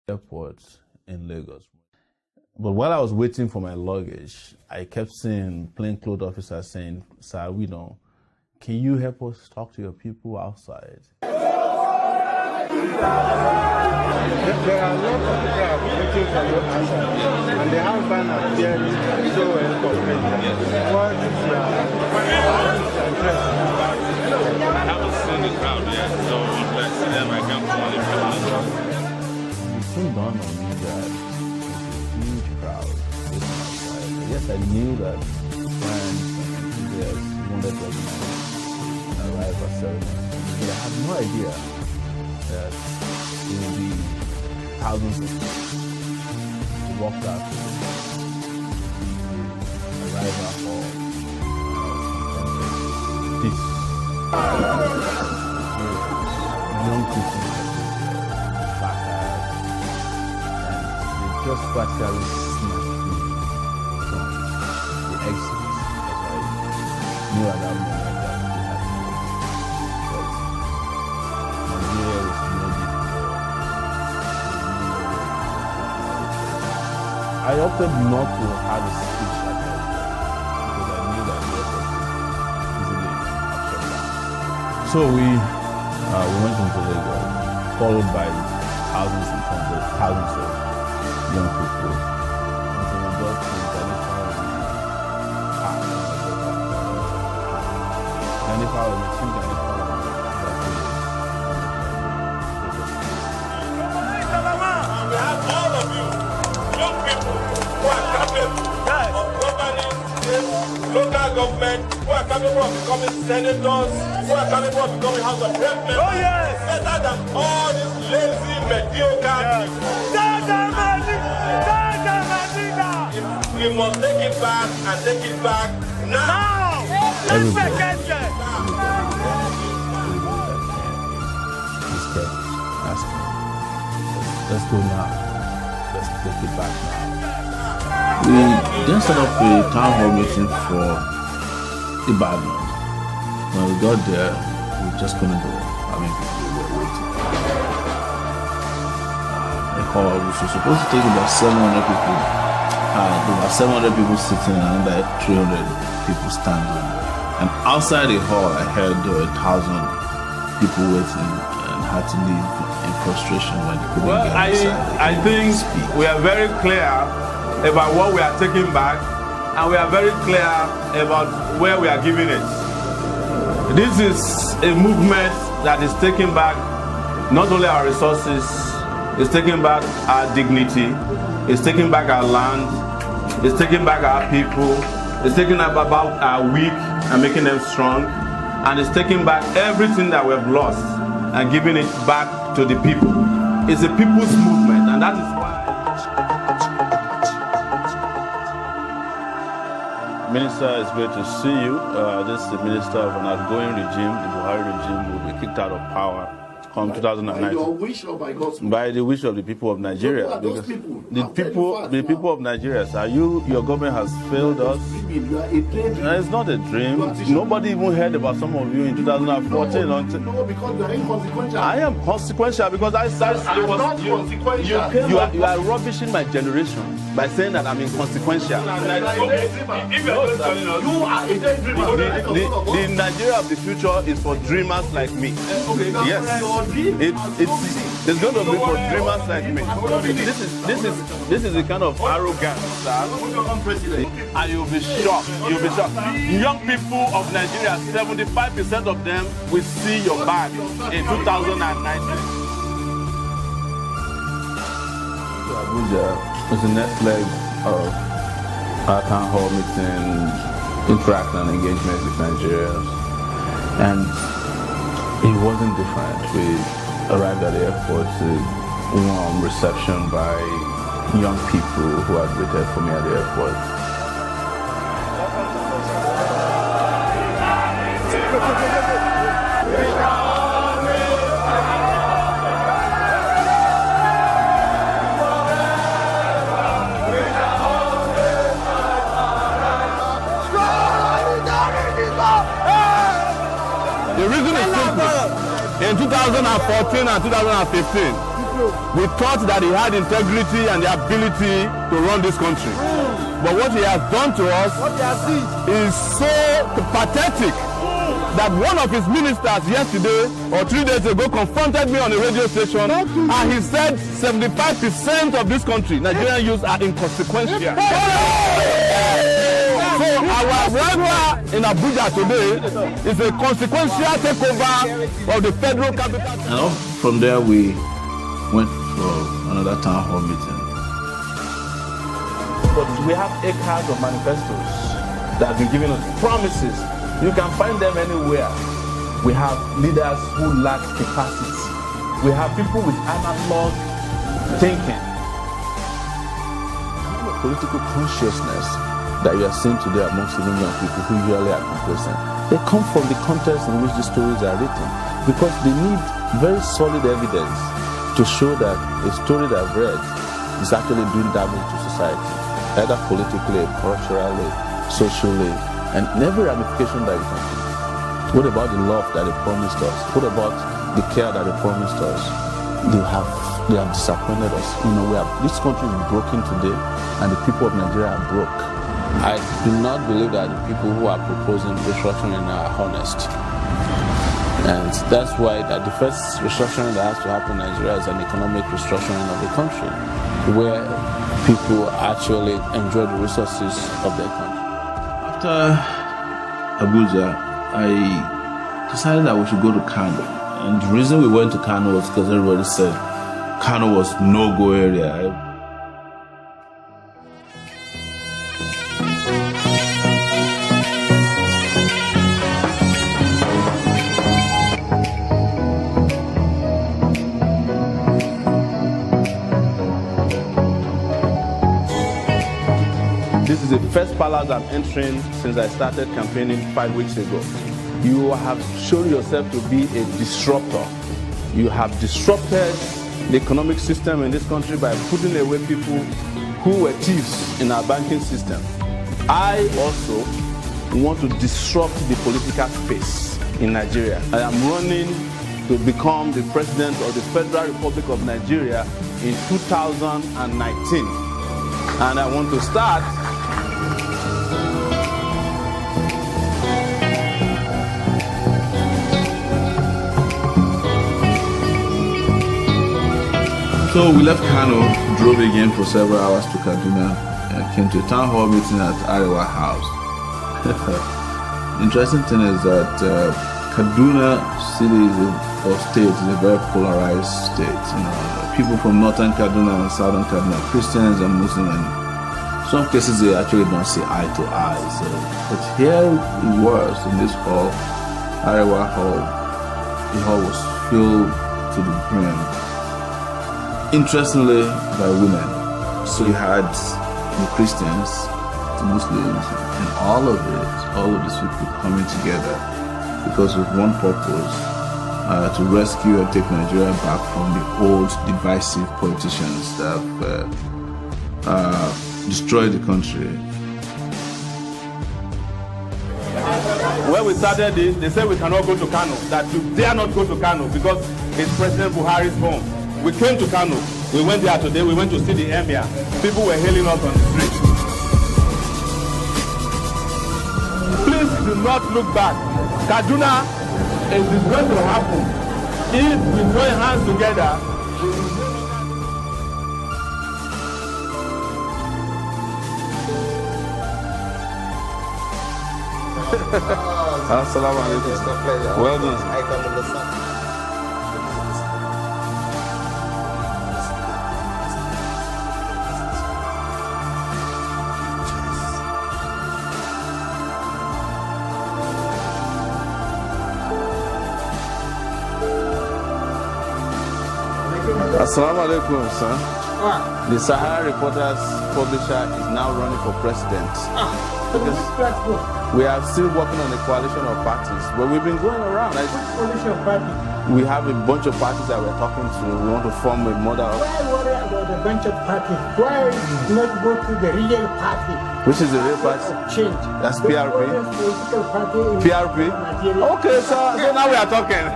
Airport in Lagos. But while I was waiting for my luggage, I kept seeing plainclothes officers saying, "Sir, can you help us talk to your people outside?" There are a lot of crowd waiting for your answer, and they have banners there so incorporated. What is your interest? I haven't seen the crowd yet, so if I see them, I can call it. It soon dawned on me that it was a huge crowd waiting outside. Yes, I knew that friends and enthusiasts wanted to arrive at ceremony, but I had no idea that it would be thousands of people who walked out to the arrival hall. Peace. Young people, placards, and they just practically snatched me from the exit, because I knew at that moment that we had to go. But Nigeria was no big deal. I opted not to have a speech at that time, because I knew that the airport was easily absorbed. So we went into Lagos, followed by thousands of young people, until we got to We have all of you, young people, who are capable of governing local government, who are capable of becoming senators, who are capable of becoming House of Representatives. Oh yes! Better than all these lazy, mediocre people. We must take it back and take it back now. Let's go now. Let's take it back now. We then set up a town hall meeting for Ibadan. When we got there, we just couldn't go. I mean, we were waiting. The hall, which was supposed to take about 700 people, there were 700 people sitting and like 300 people standing. And outside the hall, I heard there were 1,000 people waiting and had to leave in frustration when they couldn't get inside. I think we are very clear about what we are taking back, and we are very clear about where we are giving it. This is a movement that is taking back not only our resources, it's taking back our dignity, it's taking back our land, it's taking back our people, it's taking back about our weak and making them strong, and it's taking back everything that we've lost and giving it back to the people. It's a people's movement, and that is why. Minister, it's great to see you. This is the minister of an outgoing regime. The Buhari regime will be kicked out of power come 2019. By your wish or by God's wish? By the wish of the people of Nigeria. Those people the people of Nigeria, sir, your government has failed us. It's not a dream. Nobody even heard about some of you in 2014. No, because you are inconsequential. I am consequential because you are rubbishing my generation by saying that I'm inconsequential. The Nigeria of the future is for dreamers like me. Yes, it's going to be for dreamers like me. This is the kind of arrogance that, and you'll be shocked. You'll be shocked. Young people of Nigeria, 75% of them will see your bag in 2019. Abuja was the next leg of our town hall meeting, interaction and engagement with Nigerians, and it wasn't different. We arrived at the airport to warm reception by young people who had waited for me at the airport. The reason is simple. In 2014 and 2015, We thought that he had integrity and the ability to run this country. But what he has done to us is so pathetic that one of his ministers yesterday or 3 days ago confronted me on a radio station and he said 75% of this country, Nigerian youths, are inconsequential. So our arrival in Abuja today is a consequential takeover of the federal capital. And from there we went for another town hall meeting. But we have acres of manifestos that have been giving us promises. You can find them anywhere. We have leaders who lack capacity. We have people with analog thinking. Political consciousness that you are seeing today amongst the young people who usually are complacent, they come from the context in which the stories are written, because they need very solid evidence to show that a story that I've read is actually doing damage to society, either politically, culturally, socially, and in every ramification that you can do. What about the love that they promised us? What about the care that they promised us? They have disappointed us. This country is broken today, and the people of Nigeria are broke. I do not believe that the people who are proposing restructuring are honest. And that's why that the first restructuring that has to happen in Nigeria is an economic restructuring of the country, where people actually enjoy the resources of their country. After Abuja, I decided that we should go to Kano. And the reason we went to Kano was because everybody said Kano was no-go area. This is the first palace I'm entering since I started campaigning 5 weeks ago. You have shown yourself to be a disruptor. You have disrupted the economic system in this country by putting away people who were thieves in our banking system. I also want to disrupt the political space in Nigeria. I am running to become the president of the Federal Republic of Nigeria in 2019. And I want to start So we left Kano, drove again for several hours to Kaduna, and came to a town hall meeting at Arewa House. Interesting thing is that Kaduna city or state is a very polarized state. People from northern Kaduna and southern Kaduna, Christians and Muslims, and some cases they actually don't see eye to eye. But here it was in this hall, Arewa Hall. The hall was filled to the brim. Interestingly, by women. So you had the Christians, the Muslims, and all of these people coming together because of one purpose, to rescue and take Nigeria back from the old divisive politicians that have destroyed the country. When we started this, they said we cannot go to Kano, that you dare not go to Kano because it's President Buhari's home. We came to Kano. We went there today. We went to see the emir. People were hailing us on the street. Please do not look back. Kaduna is going to happen if we join hands together. Assalamu alaikum. It's a pleasure. Well done. I come in the sun. Assalamu alaikum, sir. The Sahara Reporters publisher is now running for president. We are still working on a coalition of parties, but we've been going around. Coalition party. We have a bunch of parties that we're talking to. We want to form a model. Why worry about a bunch of parties? Why not go to the real party? Which is the real party? Change. That's PRP. Political party in PRP? Nigeria. Okay, so now we are talking.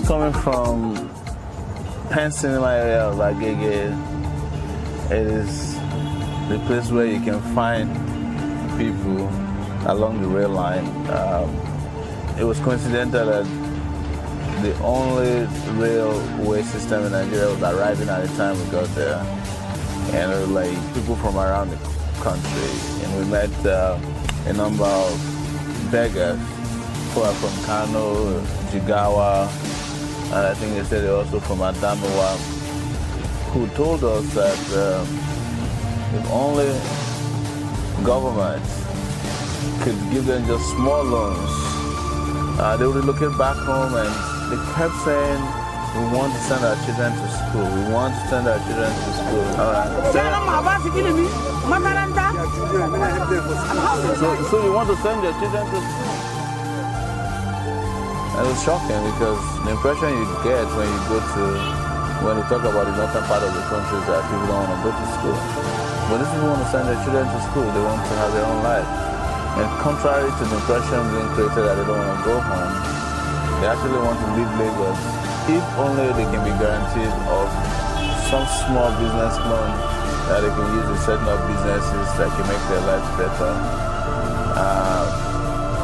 coming from Penn Cinema area of Agege. It is the place where you can find people along the rail line. It was coincidental that the only railway system in Nigeria was arriving at the time we got there. And it was like people from around the country. And we met a number of beggars who are from Kano, Jigawa, and I think they said they're also from Adamawa, who told us that if only government could give them just small loans, they would relocate back home. And they kept saying, we want to send our children to school. We want to send our children to school. All right. So you want to send your children to school? It was shocking because the impression you get when you talk about the northern part of the country is that people don't want to go to school. But these people want to send their children to school. They want to have their own life. And contrary to the impression being created that they don't want to go home, they actually want to leave Lagos if only they can be guaranteed of some small business loan that they can use to set up businesses that can make their lives better.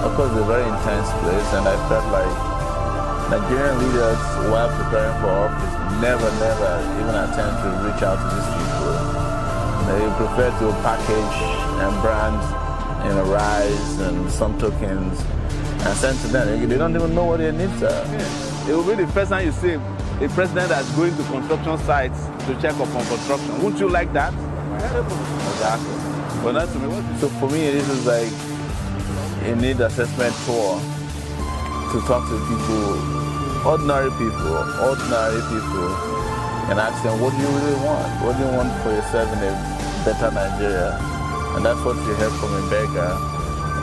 Of course, it's a very intense place, and I felt like Nigerian leaders, while preparing for office, never even attempt to reach out to these people. They prefer to package and brand rice and some tokens and send to them. They don't even know what their needs are. Yeah. It will be the first time you see a president that's going to construction sites to check up on construction. Wouldn't you like that? Exactly. But that's me. So for me, this is like a need assessment tour to talk to people, ordinary people, and ask them, what do you really want? What do you want for yourself in a better Nigeria? And that's what you heard from a beggar,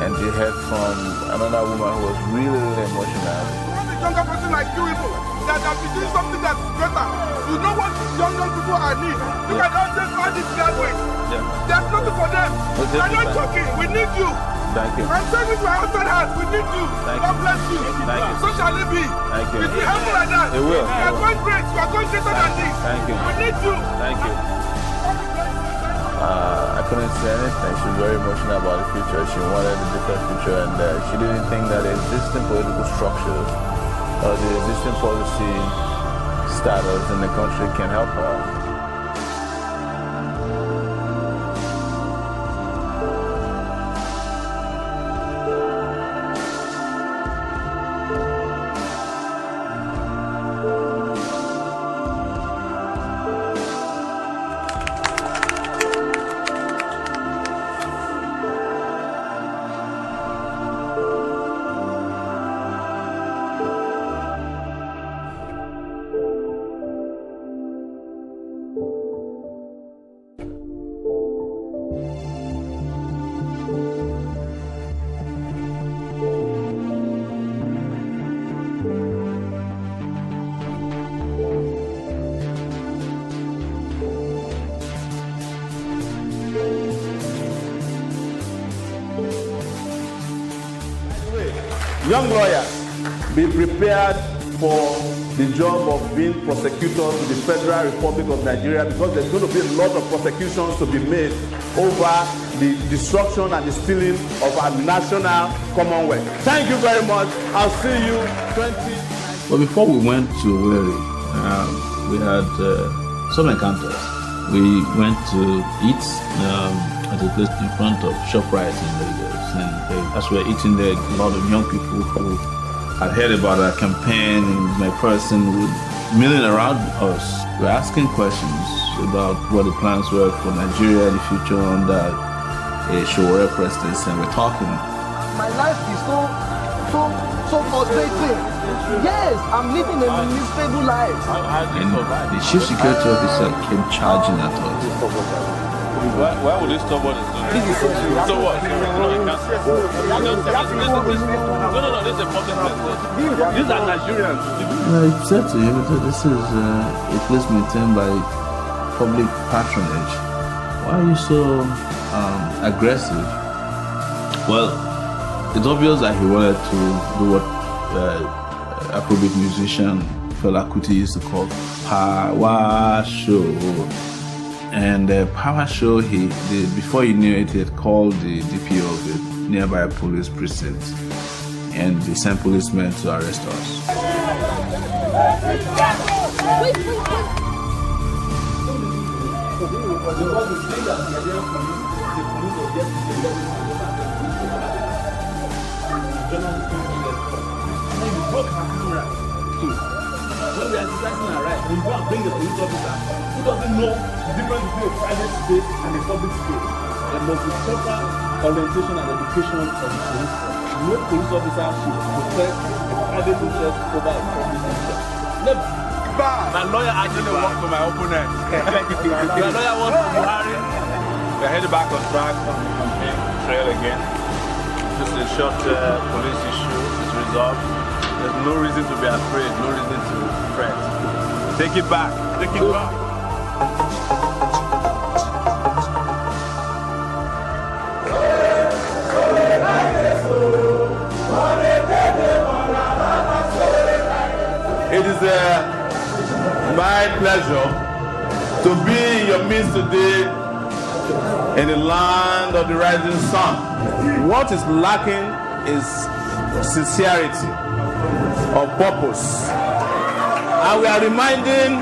and you heard from another woman who was really emotional. A younger person like you people that have been doing something that's better. You know what young people are need. Look at all these graduates. Yeah. There's nothing for them. We're not joking. We need you. Thank you. I'm saying with my outside hands, we need you. God bless you. So shall it be. Thank you. It will happen like that. It will. You are going great. You are going greater than this. Thank you. We need you. Thank you. I couldn't say anything. She was very emotional about the future. She wanted a different future, and she didn't think that the existing political structures or the existing policy status in the country can help her. Young lawyers, be prepared for the job of being prosecutors to the Federal Republic of Nigeria, because there's going to be a lot of prosecutions to be made over the destruction and the stealing of our national commonwealth. Thank you very much. I'll see you 20. But before we went to Owerri, we had some encounters. We went to eat at a place in front of ShopRite in Lagos. And as we were eating there, a lot of young people who had heard about our campaign and my person would milling around us. We were asking questions about what the plans were for Nigeria in the future under a Sowore presidency, and we're talking. My life is so frustrating. Yes, I'm living a miserable life. And the chief security officer came charging at us. Why would they stop what is doing? So what? No, this is a public place. These are Nigerians. I said to him that this is a place maintained by public patronage. Why are you so aggressive? Well, it's obvious that he wanted to do what Afrobeat musician Fela Kuti used to call Power Show. And the Power Show, before he knew it, he had called the DPO of the nearby police precinct, and they sent policemen to arrest us. When we are exercising our right, we go and bring the police officer who doesn't know the difference between a private space and a public space. There must be proper orientation and education of the police. No police officer should protect a private interest over a public interest. Never. My lawyer actually worked for my opponent. My lawyer wants to Buhari. We're headed back on track on the campaign trail again. This is a short police issue. It's resolved. There's no reason to be afraid, no reason to fret. Take it back. Take it back. It is my pleasure to be in your midst today in the land of the rising sun. What is lacking is sincerity of purpose. And we are reminding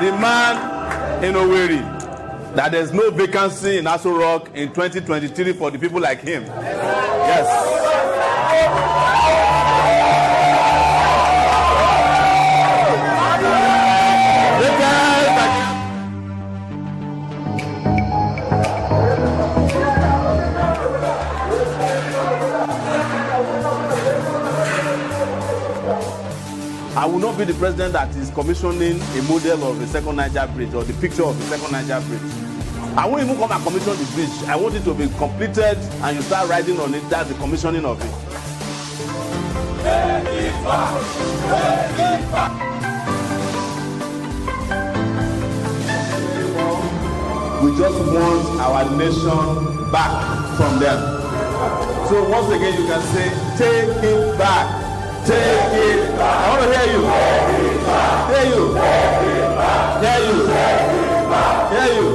the man in Owerri that there's no vacancy in Aso Rock in 2023 for the people like him. Yes. I will not be the president that is commissioning a model of the second Niger bridge or the picture of the second Niger bridge. I won't even come and commission the bridge. I want it to be completed and you start riding on it. That's the commissioning of it. We just want our nation back from them. So once again you can say, take it back. Take it back. I want to hear you. Hear you. Hear you. Hear you.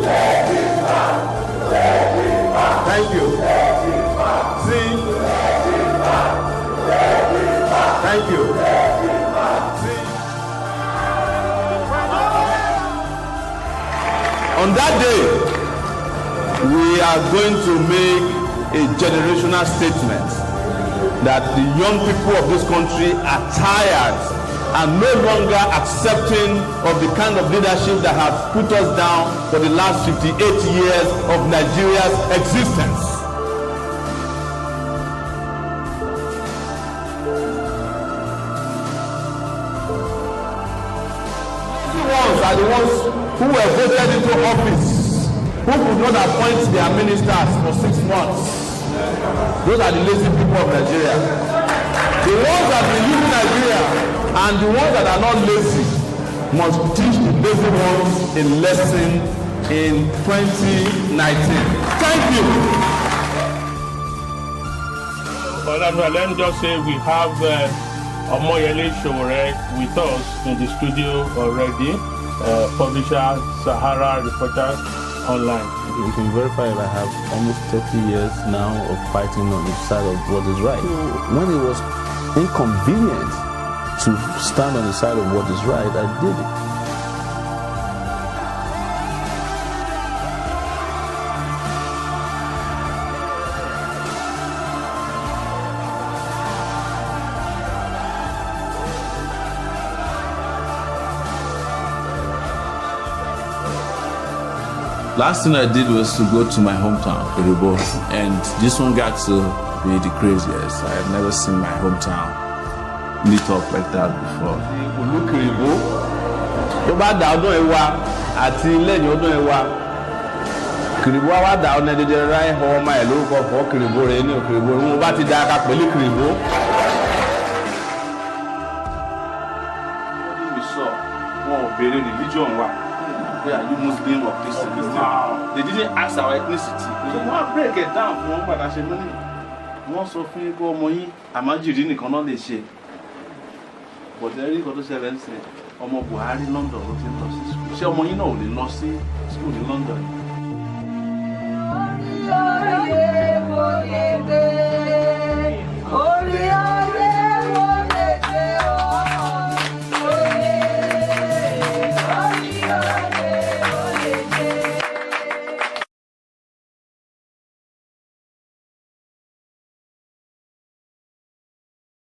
Thank you. See. Thank you. See. On that day, we are going to make a generational statement that the young people of this country are tired and no longer accepting of the kind of leadership that has put us down for the last 58 years of Nigeria's existence. These ones are the ones who were voted into office, who could not appoint their ministers for 6 months. Those are the lazy people of Nigeria. The ones that will live in Nigeria and the ones that are not lazy must teach the lazy ones a lesson in 2019. Thank you. Well, let me just say we have Omoyele Sowore with us in the studio already, publisher, Sahara Reporter Online. You can verify that I have almost 30 years now of fighting on the side of what is right. When it was inconvenient to stand on the side of what is right, I did it. Last thing I did was to go to my hometown, Kiribo, and this one got to be the craziest. I have never seen my hometown lit up like that before. Kiribo, tó bá dà ọdún ẹwà àti lẹ́yìn ọdún ẹwà, Kiribo wá dà ọ̀nà dédé ráì họ ọmọ ẹ̀ lórúkọ fọ́ Kiribo rẹ̀ ní Kiribo. Mo bá ti dá aka pẹ̀lú Kiribo. Wọ́n ní mi sọ, wọn ò béèrè religion wa. Are you Muslim or Christian? Wow. They didn't ask our ethnicity. So wọ́n break it down fún wọn padà ṣe mọ́ni. Wọ́n sọ fún yín pé ọmọ yín àmájìrí nìkan náà lè ṣe. but ẹ̀rí kan tó ṣẹlẹ̀ ń sìn ọmọ Buhari London ló ti ń lọ sí school ṣé ọmọ yín náà ò lè lọ sí school ní London?